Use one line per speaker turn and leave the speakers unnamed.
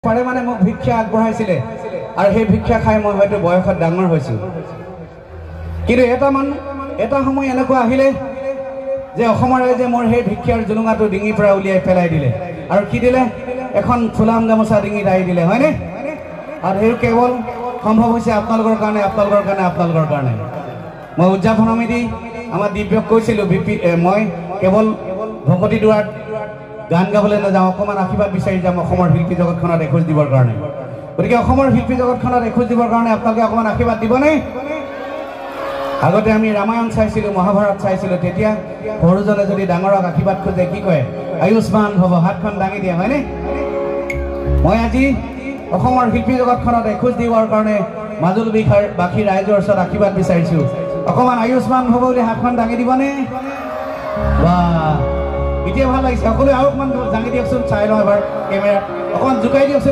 পাৰে মানে মোক ভিক্ষা আগবঢ়াইছিলে আৰু সেই ভিক্ষা খাই মই হয়তো বয়সত ডাঙৰ হৈছো কিন্তু এটা সময় এনেকুৱা আহিলে যে অসমৰ ৰাইজে মোৰ সেই ভিক্ষাৰ জুলুঙাটো ডিঙিৰ পৰা উলিয়াই পেলাই দিলে আৰু কি দিলে এখন ফুলাম গামোচা ডিঙিত আহি দিলে হয়নে আৰু সেই কেৱল সম্ভৱ হৈছে আপোনালোকৰ কাৰণে মই উদযাপন সমিতি আমাৰ দিব্যক কৈছিলো মই কেৱল ভকতি দুৱাৰত গান গাবলৈ নাযাওঁ অকণমান আশীৰ্বাদ বিচাৰি যাম অসমৰ শিল্পী জগতখনত এখোজ দিবৰ কাৰণে গতিকে অসমৰ শিল্পী জগতখনত এখোজ দিবৰ কাৰণে আপোনালোকে অকণমান আশীৰ্বাদ দিবনে আগতে আমি ৰামায়ণ চাইছিলো মহাভাৰত চাইছিলো তেতিয়া সৰুজনে যদি ডাঙৰক আশীৰ্বাদ খোজে কি কয় আয়ুষ্মান ভৱ হাতখন দাঙি দিয়ে হয়নে মই আজি অসমৰ শিল্পী জগতখনত এখোজ দিবৰ কাৰণে মাজুলীবাসী ৰাইজৰ ওচৰত আশীৰ্বাদ বিচাৰিছো অকণমান আয়ুষ্মান ভৱ বুলি হাতখন দাঙি দিবনে বাহ এতিয়া ভাল লাগিছে সকলোৱে আৰু অকণমান দাঙি দিয়কচোন চাই লওঁ এবাৰ কেমেৰা অকণমান জোকাই দিয়কচোন